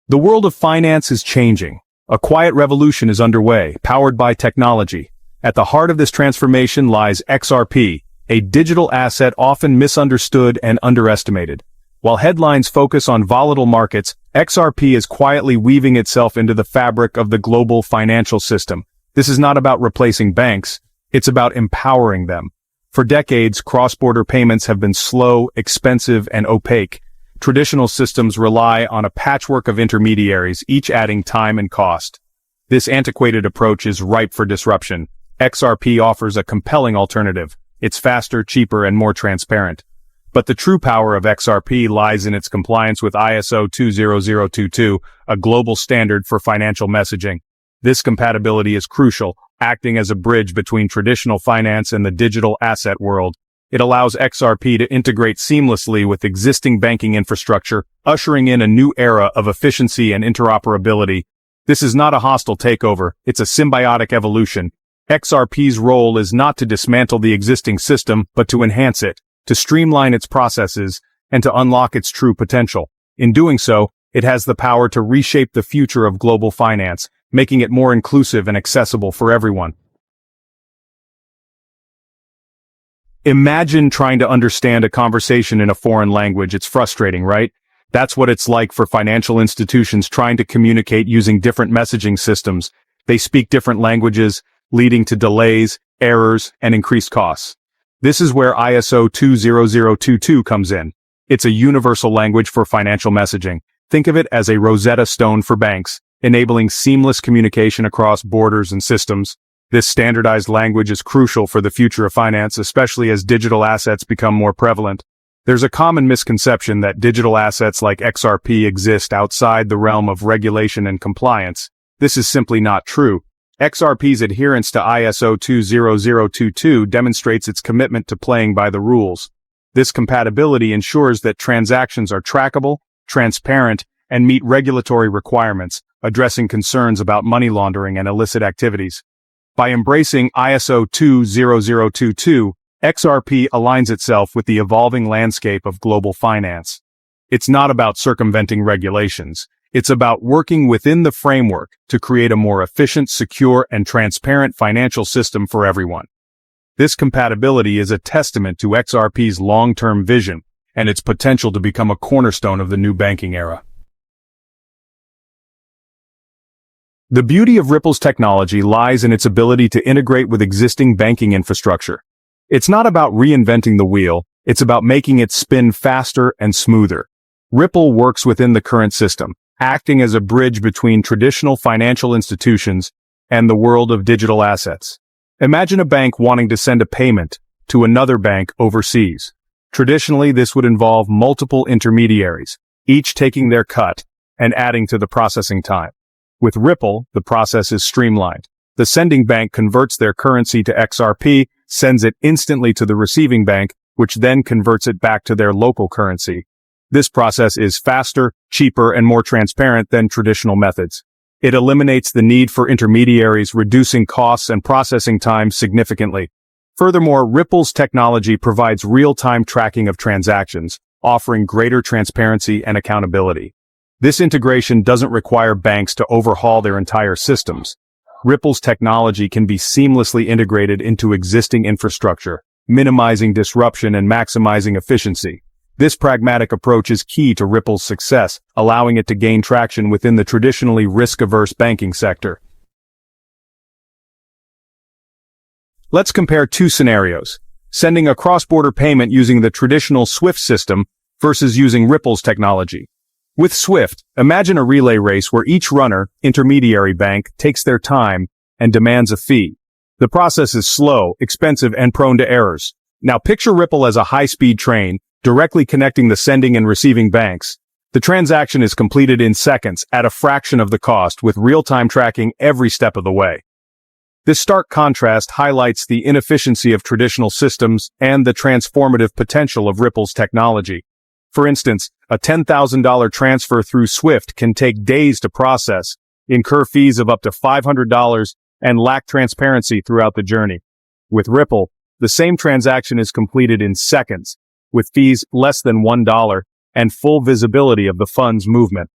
The world of finance is changing. A quiet revolution is underway, powered by technology. At the heart of this transformation lies XRP, a digital asset often misunderstood and underestimated. While headlines focus on volatile markets, XRP is quietly weaving itself into the fabric of the global financial system. This is not about replacing banks, it's about empowering them. For decades, cross-border payments have been slow, expensive, and opaque. Traditional systems rely on a patchwork of intermediaries, each adding time and cost. This antiquated approach is ripe for disruption. XRP offers a compelling alternative. It's faster, cheaper, and more transparent. But the true power of XRP lies in its compliance with ISO 20022, a global standard for financial messaging. This compatibility is crucial, acting as a bridge between traditional finance and the digital asset world. It allows XRP to integrate seamlessly with existing banking infrastructure, ushering in a new era of efficiency and interoperability. This is not a hostile takeover, it's a symbiotic evolution. XRP's role is not to dismantle the existing system, but to enhance it, to streamline its processes, and to unlock its true potential. In doing so, it has the power to reshape the future of global finance, making it more inclusive and accessible for everyone. Imagine trying to understand a conversation in a foreign language. It's frustrating, right? That's what it's like for financial institutions trying to communicate using different messaging systems. They speak different languages, leading to delays, errors, and increased costs. This is where ISO 20022 comes in. It's a universal language for financial messaging. Think of it as a Rosetta Stone for banks, enabling seamless communication across borders and systems. This standardized language is crucial for the future of finance, especially as digital assets become more prevalent. There's a common misconception that digital assets like XRP exist outside the realm of regulation and compliance. This is simply not true. XRP's adherence to ISO 20022 demonstrates its commitment to playing by the rules. This compatibility ensures that transactions are trackable, transparent, and meet regulatory requirements, addressing concerns about money laundering and illicit activities. By embracing ISO 20022, XRP aligns itself with the evolving landscape of global finance. It's not about circumventing regulations. It's about working within the framework to create a more efficient, secure, and transparent financial system for everyone. This compatibility is a testament to XRP's long-term vision and its potential to become a cornerstone of the new banking era. The beauty of Ripple's technology lies in its ability to integrate with existing banking infrastructure. It's not about reinventing the wheel, it's about making it spin faster and smoother. Ripple works within the current system, acting as a bridge between traditional financial institutions and the world of digital assets. Imagine a bank wanting to send a payment to another bank overseas. Traditionally, this would involve multiple intermediaries, each taking their cut and adding to the processing time. With Ripple, the process is streamlined. The sending bank converts their currency to XRP, sends it instantly to the receiving bank, which then converts it back to their local currency. This process is faster, cheaper, and more transparent than traditional methods. It eliminates the need for intermediaries, reducing costs and processing time significantly. Furthermore, Ripple's technology provides real-time tracking of transactions, offering greater transparency and accountability. This integration doesn't require banks to overhaul their entire systems. Ripple's technology can be seamlessly integrated into existing infrastructure, minimizing disruption and maximizing efficiency. This pragmatic approach is key to Ripple's success, allowing it to gain traction within the traditionally risk-averse banking sector. Let's compare two scenarios: sending a cross-border payment using the traditional SWIFT system versus using Ripple's technology. With SWIFT, imagine a relay race where each runner, intermediary bank, takes their time and demands a fee. The process is slow, expensive, and prone to errors. Now picture Ripple as a high-speed train, directly connecting the sending and receiving banks. The transaction is completed in seconds at a fraction of the cost, with real-time tracking every step of the way. This stark contrast highlights the inefficiency of traditional systems and the transformative potential of Ripple's technology. For instance, a $10,000 transfer through SWIFT can take days to process, incur fees of up to $500, and lack transparency throughout the journey. With Ripple, the same transaction is completed in seconds, with fees less than $1 and full visibility of the fund's movement.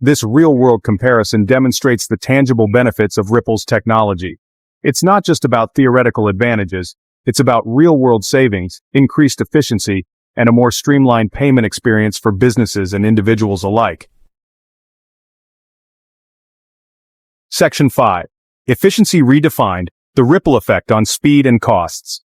This real-world comparison demonstrates the tangible benefits of Ripple's technology. It's not just about theoretical advantages, it's about real-world savings, increased efficiency, and a more streamlined payment experience for businesses and individuals alike. Section 5. Efficiency redefined, the ripple effect on speed and costs.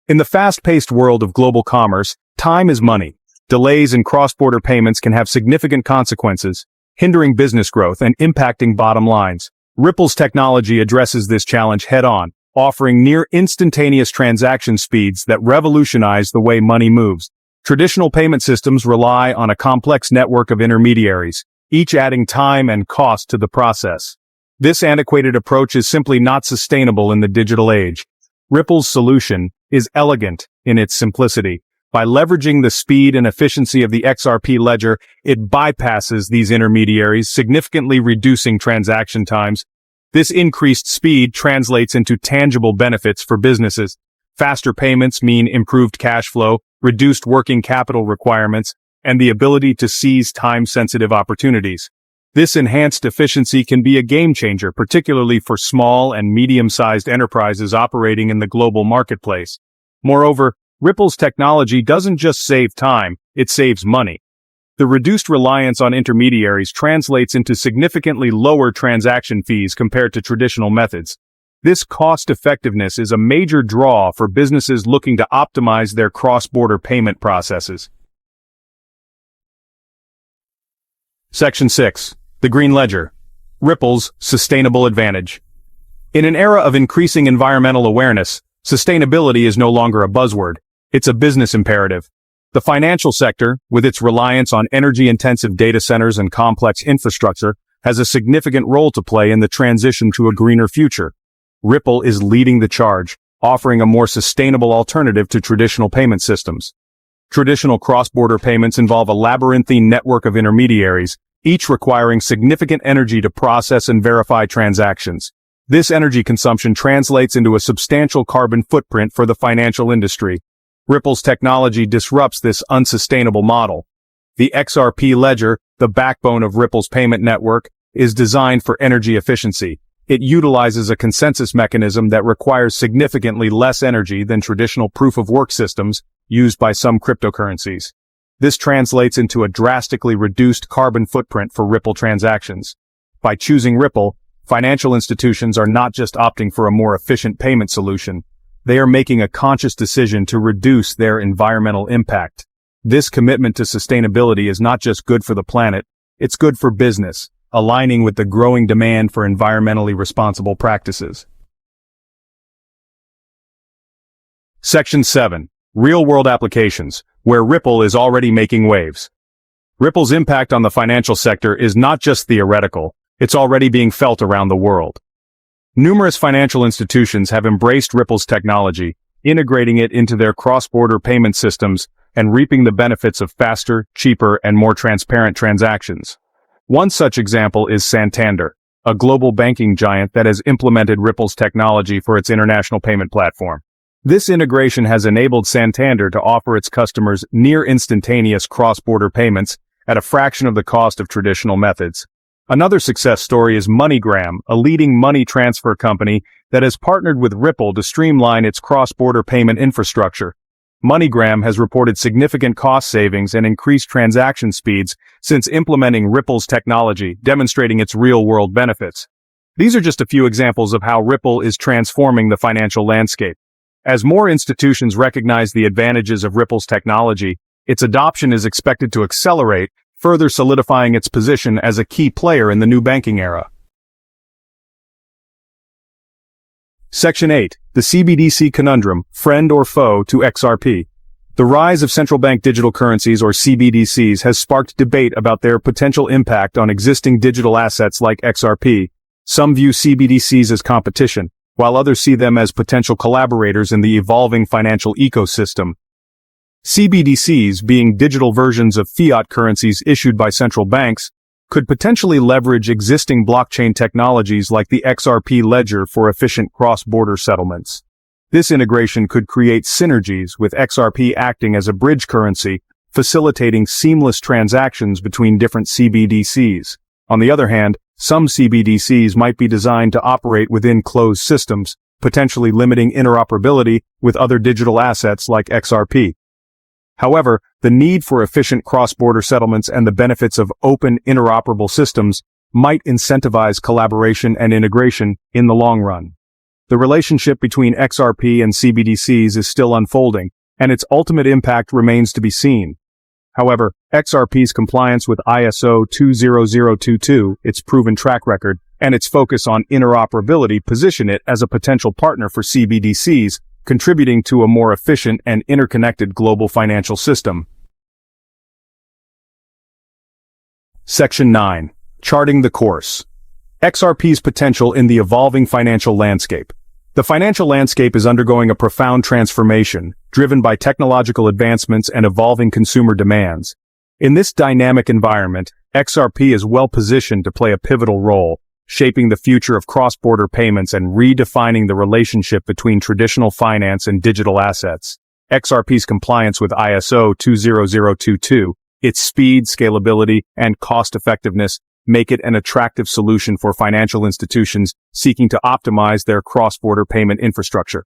In the fast-paced world of global commerce, time is money. Delays in cross-border payments can have significant consequences, hindering business growth and impacting bottom lines. Ripple's technology addresses this challenge head-on, offering near-instantaneous transaction speeds that revolutionize the way money moves. Traditional payment systems rely on a complex network of intermediaries, each adding time and cost to the process. This antiquated approach is simply not sustainable in the digital age. Ripple's solution is elegant in its simplicity. By leveraging the speed and efficiency of the XRP ledger, it bypasses these intermediaries, significantly reducing transaction times. This increased speed translates into tangible benefits for businesses. Faster payments mean improved cash flow, reduced working capital requirements, and the ability to seize time-sensitive opportunities. This enhanced efficiency can be a game-changer, particularly for small and medium-sized enterprises operating in the global marketplace. Moreover, Ripple's technology doesn't just save time, it saves money. The reduced reliance on intermediaries translates into significantly lower transaction fees compared to traditional methods. This cost-effectiveness is a major draw for businesses looking to optimize their cross-border payment processes. Section 6. The Green Ledger. Ripple's sustainable advantage. In an era of increasing environmental awareness, sustainability is no longer a buzzword. It's a business imperative. The financial sector, with its reliance on energy-intensive data centers and complex infrastructure, has a significant role to play in the transition to a greener future. Ripple is leading the charge, offering a more sustainable alternative to traditional payment systems. Traditional cross-border payments involve a labyrinthine network of intermediaries, each requiring significant energy to process and verify transactions. This energy consumption translates into a substantial carbon footprint for the financial industry. Ripple's technology disrupts this unsustainable model. The XRP ledger, the backbone of Ripple's payment network, is designed for energy efficiency. It utilizes a consensus mechanism that requires significantly less energy than traditional proof-of-work systems used by some cryptocurrencies. This translates into a drastically reduced carbon footprint for Ripple transactions. By choosing Ripple, financial institutions are not just opting for a more efficient payment solution. They are making a conscious decision to reduce their environmental impact. This commitment to sustainability is not just good for the planet, it's good for business, aligning with the growing demand for environmentally responsible practices. Section 7. Real-world applications, where Ripple is already making waves. Ripple's impact on the financial sector is not just theoretical, it's already being felt around the world. Numerous financial institutions have embraced Ripple's technology, integrating it into their cross-border payment systems and reaping the benefits of faster, cheaper, and more transparent transactions. One such example is Santander, a global banking giant that has implemented Ripple's technology for its international payment platform. This integration has enabled Santander to offer its customers near-instantaneous cross-border payments at a fraction of the cost of traditional methods. Another success story is MoneyGram, a leading money transfer company that has partnered with Ripple to streamline its cross-border payment infrastructure. MoneyGram has reported significant cost savings and increased transaction speeds since implementing Ripple's technology, demonstrating its real-world benefits. These are just a few examples of how Ripple is transforming the financial landscape. As more institutions recognize the advantages of Ripple's technology, its adoption is expected to accelerate, further solidifying its position as a key player in the new banking era. Section 8. The CBDC conundrum, friend or foe to XRP. The rise of central bank digital currencies, or CBDCs, has sparked debate about their potential impact on existing digital assets like XRP. Some view CBDCs as competition, while others see them as potential collaborators in the evolving financial ecosystem. CBDCs, being digital versions of fiat currencies issued by central banks, could potentially leverage existing blockchain technologies like the XRP ledger for efficient cross-border settlements. This integration could create synergies, with XRP acting as a bridge currency, facilitating seamless transactions between different CBDCs. On the other hand, some CBDCs might be designed to operate within closed systems, potentially limiting interoperability with other digital assets like XRP. However, the need for efficient cross-border settlements and the benefits of open, interoperable systems might incentivize collaboration and integration in the long run. The relationship between XRP and CBDCs is still unfolding, and its ultimate impact remains to be seen. However, XRP's compliance with ISO 20022, its proven track record, and its focus on interoperability position it as a potential partner for CBDCs, contributing to a more efficient and interconnected global financial system. Section 9. Charting the course. XRP's potential in the evolving financial landscape. The financial landscape is undergoing a profound transformation, driven by technological advancements and evolving consumer demands. In this dynamic environment, XRP is well positioned to play a pivotal role, shaping the future of cross-border payments and redefining the relationship between traditional finance and digital assets. XRP's compliance with ISO 20022, its speed, scalability, and cost-effectiveness make it an attractive solution for financial institutions seeking to optimize their cross-border payment infrastructure.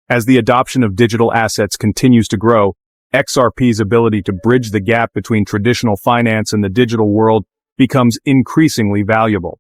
As the adoption of digital assets continues to grow, XRP's ability to bridge the gap between traditional finance and the digital world becomes increasingly valuable.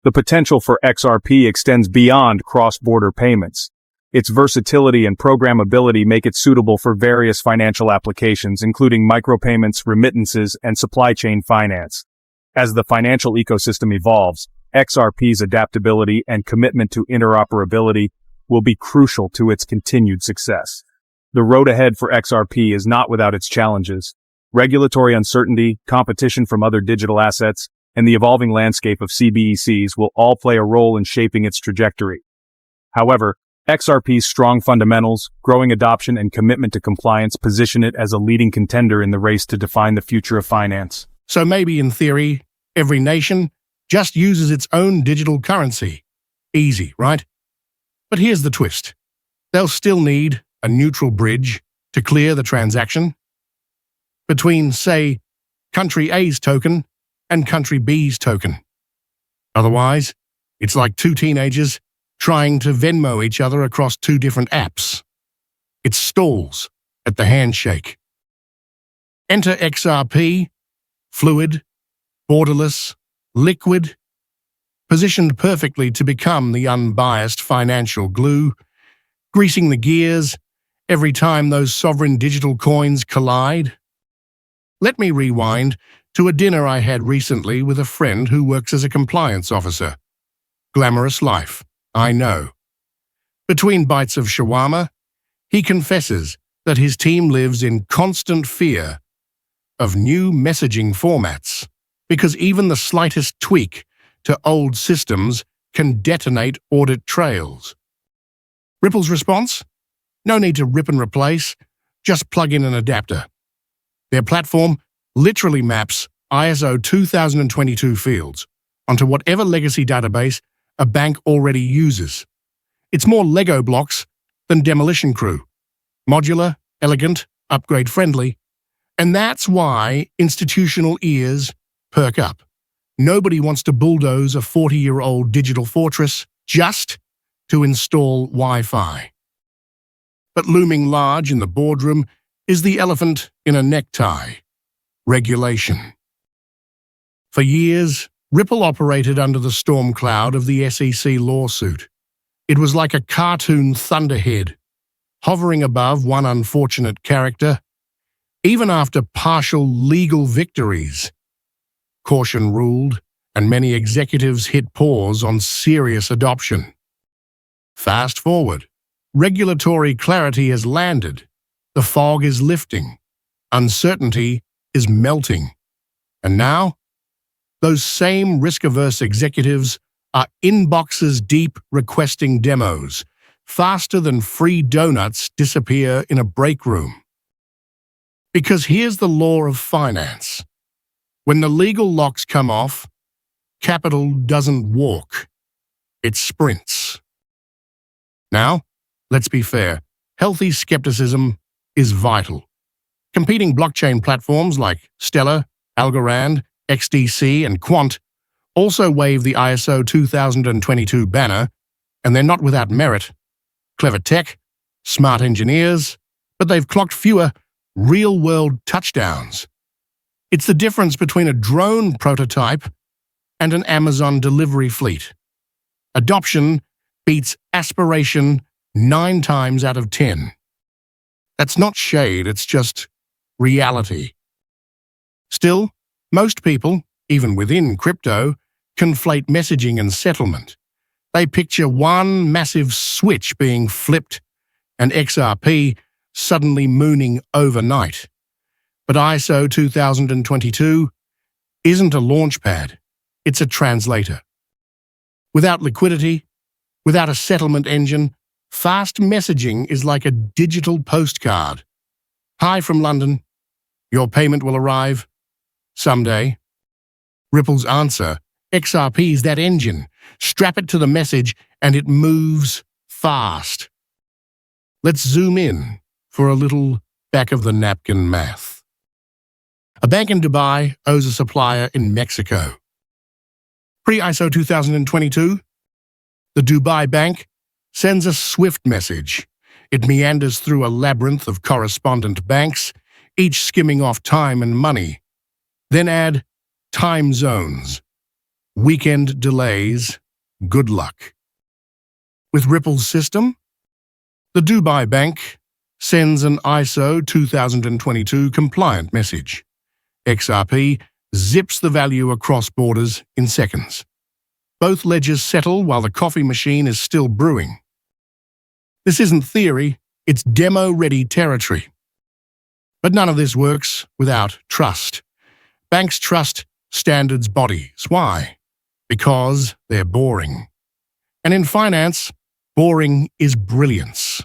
The potential for XRP extends beyond cross-border payments. Its versatility and programmability make it suitable for various financial applications, including micropayments, remittances, and supply chain finance. As the financial ecosystem evolves, XRP's adaptability and commitment to interoperability will be crucial to its continued success. The road ahead for XRP is not without its challenges. Regulatory uncertainty, competition from other digital assets, and the evolving landscape of CBDCs will all play a role in shaping its trajectory. However, XRP's strong fundamentals, growing adoption, and commitment to compliance position it as a leading contender in the race to define the future of finance. So maybe in theory, every nation just uses its own digital currency. Easy, right? But here's the twist. They'll still need a neutral bridge to clear the transaction between, say, country A's token and country B's token. Otherwise, it's like two teenagers trying to Venmo each other across two different apps. It stalls at the handshake. Enter XRP, fluid, borderless, liquid, positioned perfectly to become the unbiased financial glue, greasing the gears every time those sovereign digital coins collide. Let me rewind to a dinner I had recently with a friend who works as a compliance officer. Glamorous life, I know. Between bites of shawarma, he confesses that his team lives in constant fear of new messaging formats, because even the slightest tweak to old systems can detonate audit trails. Ripple's response? No need to rip and replace, just plug in an adapter. Their platform literally maps ISO 2022 fields onto whatever legacy database a bank already uses. It's more Lego blocks than Demolition Crew. Modular, elegant, upgrade-friendly, and that's why institutional ears perk up. Nobody wants to bulldoze a 40-year-old digital fortress just to install Wi-Fi. But looming large in the boardroom is the elephant in a necktie: regulation. For years, Ripple operated under the storm cloud of the SEC lawsuit. It was like a cartoon thunderhead, hovering above one unfortunate character. Even after partial legal victories, caution ruled, and many executives hit pause on serious adoption. Fast forward, regulatory clarity has landed, the fog is lifting, uncertainty is melting, and now, those same risk-averse executives are inboxes deep requesting demos, faster than free donuts disappear in a break room. Because here's the law of finance. When the legal locks come off, capital doesn't walk, it sprints. Now, let's be fair, healthy skepticism is vital. Competing blockchain platforms like Stellar, Algorand, XDC, and Quant also wave the ISO 2022 banner, and they're not without merit. Clever tech, smart engineers, but they've clocked fewer real-world touchdowns. It's the difference between a drone prototype and an Amazon delivery fleet. Adoption beats aspiration 9 times out of 10. That's not shade, it's just reality. Still, most people, even within crypto, conflate messaging and settlement. They picture one massive switch being flipped and XRP suddenly mooning overnight. But ISO 2022 isn't a launchpad, it's a translator. Without liquidity, without a settlement engine, fast messaging is like a digital postcard. Hi from London. Your payment will arrive someday. Ripple's answer, XRP is that engine. Strap it to the message and it moves fast. Let's zoom in for a little back-of-the-napkin math. A bank in Dubai owes a supplier in Mexico. Pre-ISO 2022, the Dubai bank sends a SWIFT message. It meanders through a labyrinth of correspondent banks, each skimming off time and money. Then add time zones, weekend delays, good luck. With Ripple's system, the Dubai bank sends an ISO 2022 compliant message. XRP zips the value across borders in seconds. Both ledgers settle while the coffee machine is still brewing. This isn't theory, it's demo-ready territory. But none of this works without trust. Banks trust standards bodies. Why? Because they're boring. And in finance, boring is brilliance.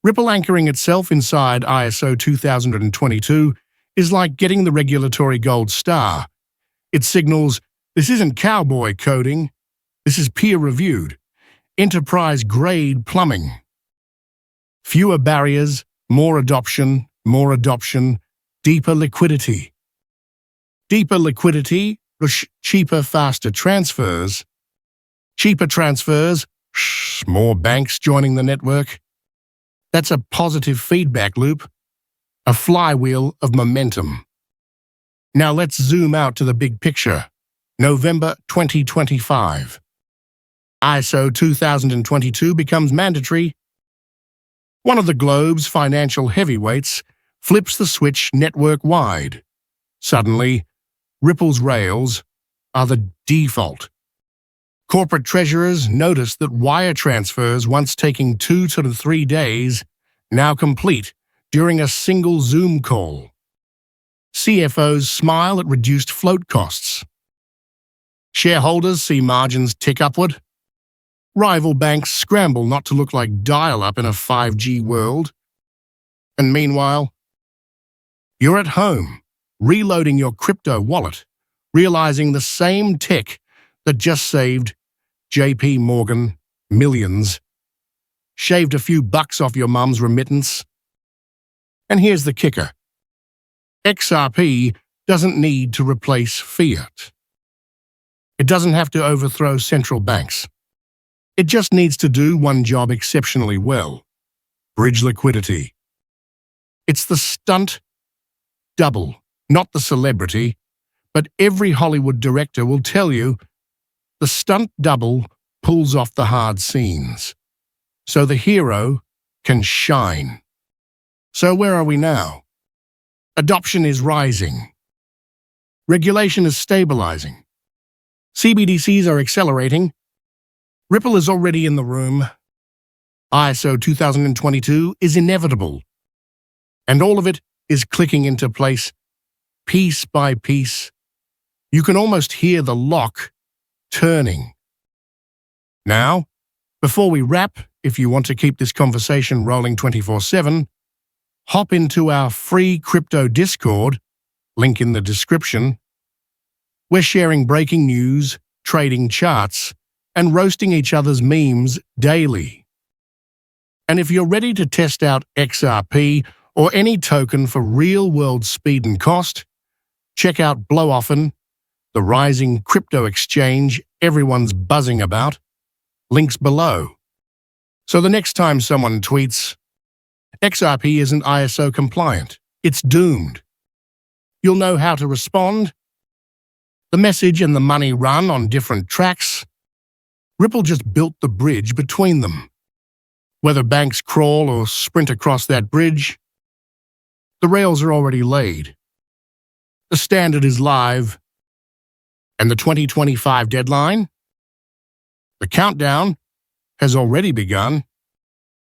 Ripple anchoring itself inside ISO 2022 is like getting the regulatory gold star. It signals, this isn't cowboy coding, this is peer-reviewed, enterprise-grade plumbing. Fewer barriers, more adoption, deeper liquidity. Deeper liquidity, cheaper, faster transfers. Cheaper transfers, more banks joining the network. That's a positive feedback loop, a flywheel of momentum. Now let's zoom out to the big picture. November 2025. ISO 2022 becomes mandatory. One of the globe's financial heavyweights flips the switch network-wide. Suddenly, Ripple's rails are the default. Corporate treasurers notice that wire transfers, once taking 2 to 3 days, now complete during a single Zoom call. CFOs smile at reduced float costs. Shareholders see margins tick upward. Rival banks scramble not to look like dial-up in a 5G world. And meanwhile, you're at home, reloading your crypto wallet, realizing the same tech that just saved JP Morgan millions, shaved a few bucks off your mum's remittance. And here's the kicker. XRP doesn't need to replace fiat. It doesn't have to overthrow central banks. It just needs to do one job exceptionally well: bridge liquidity. It's the stunt double, not the celebrity, but every Hollywood director will tell you the stunt double pulls off the hard scenes, so the hero can shine. So where are we now? Adoption is rising. Regulation is stabilizing. CBDCs are accelerating. Ripple is already in the room. ISO 2022 is inevitable. And all of it is clicking into place, piece by piece. You can almost hear the lock turning. Now, before we wrap, if you want to keep this conversation rolling 24/7, hop into our free crypto Discord, link in the description. We're sharing breaking news, trading charts, and roasting each other's memes daily. And if you're ready to test out XRP or any token for real-world speed and cost, check out Blowoffen, the rising crypto exchange everyone's buzzing about. Links below. So the next time someone tweets, XRP isn't ISO compliant, it's doomed, you'll know how to respond. The message and the money run on different tracks. Ripple just built the bridge between them. Whether banks crawl or sprint across that bridge, the rails are already laid. The standard is live. And the 2025 deadline? The countdown has already begun.